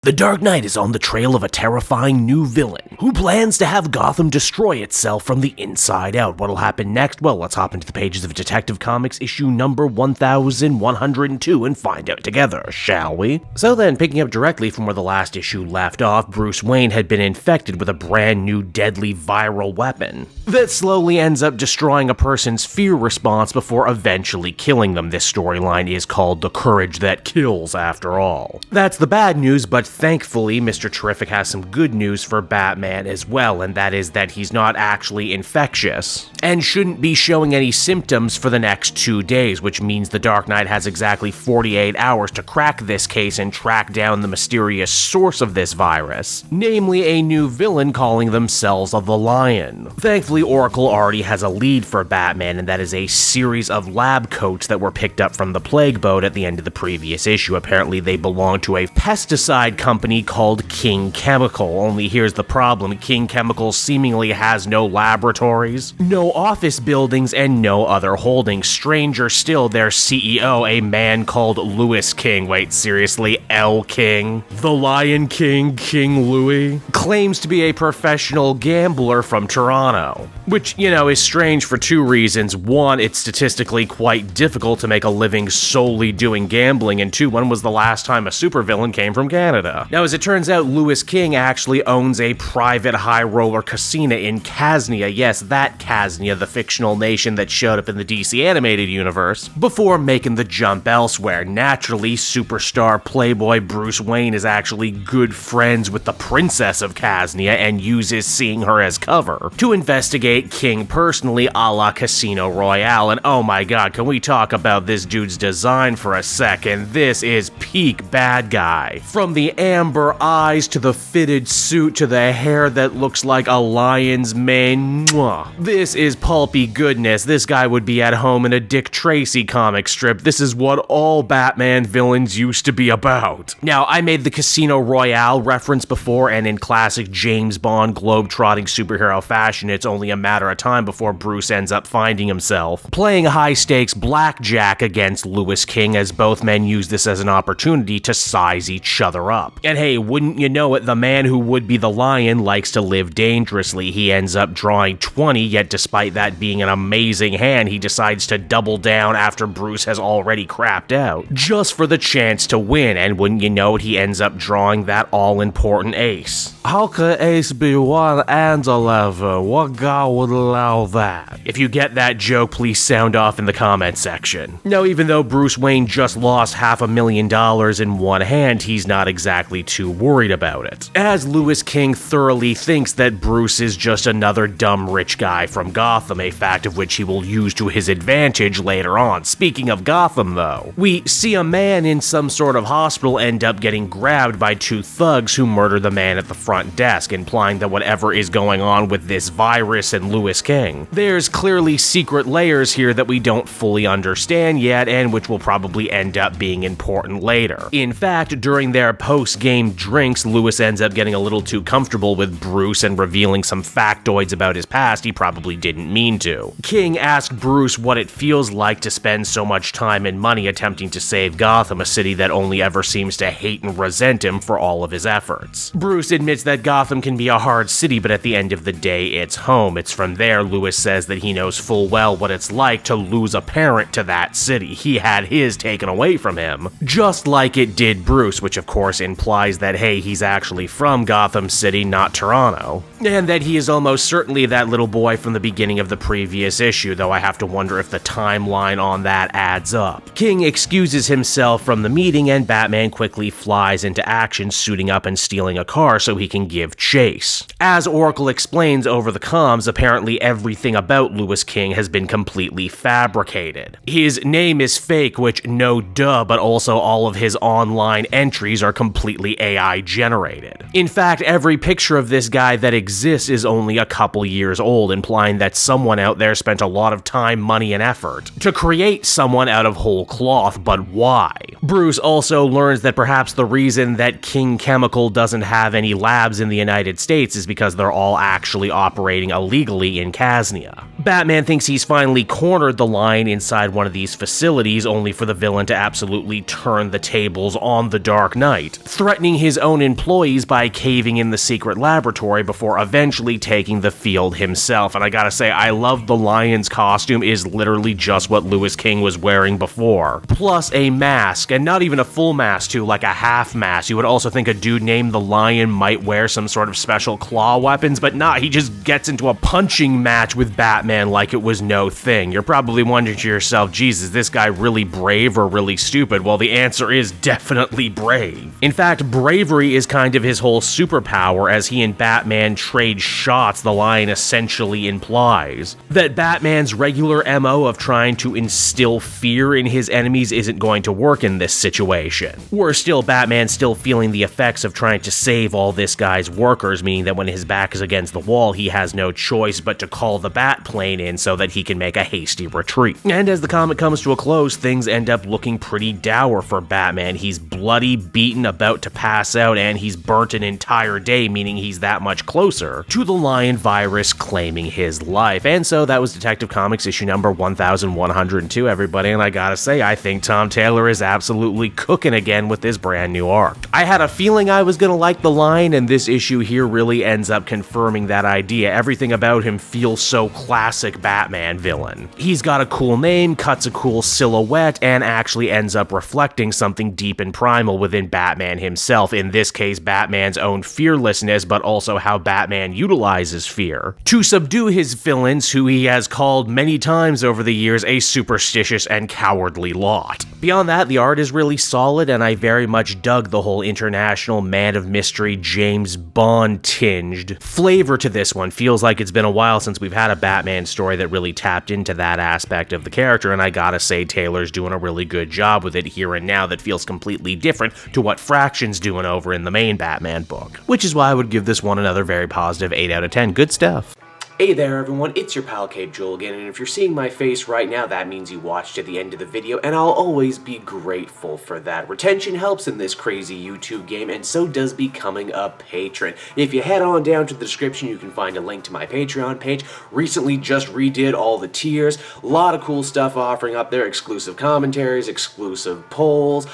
The Dark Knight is on the trail of a terrifying new villain who plans to have Gotham destroy itself from the inside out. What'll happen next? Well, let's hop into the pages of Detective Comics issue number 1102 and find out together, shall we? So then, picking up directly from where the last issue left off, Bruce Wayne had been infected with a brand new deadly viral weapon that slowly ends up destroying a person's fear response before eventually killing them. This storyline is called The Courage That Kills, after all. That's the bad news, but thankfully, Mr. Terrific has some good news for Batman as well, and that is that he's not actually infectious, and shouldn't be showing any symptoms for the next 2 days, which means the Dark Knight has exactly 48 hours to crack this case and track down the mysterious source of this virus, namely a new villain calling themselves the Lion. Thankfully, Oracle already has a lead for Batman, and that is a series of lab coats that were picked up from the Plague Boat at the end of the previous issue. Apparently, they belong to a pesticide company called King Chemical, only here's the problem. King Chemical seemingly has no laboratories, no office buildings, and no other holdings. Stranger still, their CEO, a man called Louis King, wait, seriously, L. King? The Lion King, King Louis? Claims to be a professional gambler from Toronto, which, is strange for two reasons. One, it's statistically quite difficult to make a living solely doing gambling, and two, when was the last time a supervillain came from Canada? Now, as it turns out, Louis King actually owns a private high-roller casino in Casnia. Yes, that Casnia, the fictional nation that showed up in the DC animated universe, before making the jump elsewhere. Naturally, superstar playboy Bruce Wayne is actually good friends with the Princess of Casnia and uses seeing her as cover to investigate King personally, a la Casino Royale. And oh my god, can we talk about this dude's design for a second? This is peak bad guy. From the amber eyes to the fitted suit to the hair that looks like a lion's mane. Mwah. This is pulpy goodness. This guy would be at home in a Dick Tracy comic strip. This is what all Batman villains used to be about. Now, I made the Casino Royale reference before, and in classic James Bond globe-trotting superhero fashion, it's only a matter of time before Bruce ends up finding himself playing high-stakes blackjack against Louis King, as both men use this as an opportunity to size each other up. And hey, wouldn't you know it, the man who would be the Lion likes to live dangerously. He ends up drawing 20, yet despite that being an amazing hand, he decides to double down after Bruce has already crapped out, just for the chance to win, and wouldn't you know it, he ends up drawing that all-important ace. How could ace be 1 and 11? What god would allow that? If you get that joke, please sound off in the comment section. Now, even though Bruce Wayne just lost $500,000 in one hand, he's not exactly too worried about it, as Louis King thoroughly thinks that Bruce is just another dumb rich guy from Gotham, a fact of which he will use to his advantage later on. Speaking of Gotham, though, we see a man in some sort of hospital end up getting grabbed by 2 thugs who murder the man at the front desk, implying that whatever is going on with this virus and Louis King, there's clearly secret layers here that we don't fully understand yet, and which will probably end up being important later. In fact, during their post-game drinks, Louis ends up getting a little too comfortable with Bruce and revealing some factoids about his past he probably didn't mean to. King asked Bruce what it feels like to spend so much time and money attempting to save Gotham, a city that only ever seems to hate and resent him for all of his efforts. Bruce admits that Gotham can be a hard city, but at the end of the day, it's home. It's from there, Louis says, that he knows full well what it's like to lose a parent to that city. He had his taken away from him, just like it did Bruce, which of course implies that, hey, he's actually from Gotham City, not Toronto, and that he is almost certainly that little boy from the beginning of the previous issue, though I have to wonder if the timeline on that adds up. King excuses himself from the meeting, and Batman quickly flies into action, suiting up and stealing a car so he can give chase. As Oracle explains over the comms, apparently everything about Louis King has been completely fabricated. His name is fake, which no duh, but also all of his online entries are completely AI generated. In fact, every picture of this guy that exists is only a couple years old, implying that someone out there spent a lot of time, money, and effort to create someone out of whole cloth, but why? Bruce also learns that perhaps the reason that King Chemical doesn't have any labs in the United States is because they're all actually operating illegally in Casnia. Batman thinks he's finally cornered the Lion inside one of these facilities, only for the villain to absolutely turn the tables on the Dark Knight, threatening his own employees by caving in the secret laboratory before eventually taking the field himself. And I gotta say, I love the lion's costume is literally just what Lewis King was wearing before. Plus a mask, and not even a full mask too, like a half mask. You would also think a dude named the Lion might wear some sort of special claw weapons, but nah, he just gets into a punching match with Batman like it was no thing. You're probably wondering to yourself, geez, is this guy really brave or really stupid? Well, the answer is definitely brave. In fact, bravery is kind of his whole superpower. As he and Batman trade shots, the Lion essentially implies that Batman's regular MO of trying to instill fear in his enemies isn't going to work in this situation. Worse still, Batman's still feeling the effects of trying to save all this guy's workers, meaning that when his back is against the wall, he has no choice but to call the Batplane in so that he can make a hasty retreat. And as the comic comes to a close, things end up looking pretty dour for Batman. He's bloody, beaten, about to pass out, and he's burnt an entire day, meaning he's that much closer to the Lion virus claiming his life. And so that was Detective Comics issue number 1102, everybody, and I gotta say, I think Tom Taylor is absolutely cooking again with this brand new arc. I had a feeling I was gonna like the Lion, and this issue here really ends up confirming that idea. Everything about him feels so classic Batman villain. He's got a cool name, cuts a cool silhouette, and actually ends up reflecting something deep and primal within Batman himself. In this case, Batman's own fearlessness, but also how Batman utilizes fear to subdue his villains, who he has called many times over the years a superstitious and cowardly lot. Beyond that, the art is really solid, and I very much dug the whole international man of mystery, James Bond-tinged flavor to this one. Feels like it's been a while since we've had a Batman story that really tapped into that aspect of the character, and I gotta say, Taylor's doing a really good job with it here and now that feels completely different to what Fraction's doing over in the main Batman book. Which is why I would give this one another very positive 8 out of 10. Good stuff. Hey there everyone, it's your pal Cape Joel again, and if you're seeing my face right now, that means you watched to the end of the video, and I'll always be grateful for that. Retention helps in this crazy YouTube game, and so does becoming a patron. If you head on down to the description, you can find a link to my Patreon page. Recently just redid all the tiers, a lot of cool stuff offering up there, exclusive commentaries, exclusive polls,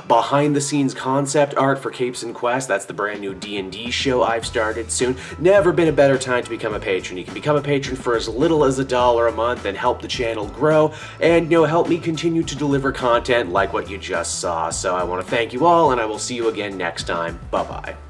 behind the scenes concept art for Capes and Quest. That's the brand new D&D show I've started soon. Never been a better time to become a patron. You can become a patron for as little as $1 a month and help the channel grow and, help me continue to deliver content like what you just saw. So I want to thank you all, and I will see you again next time. Bye-bye.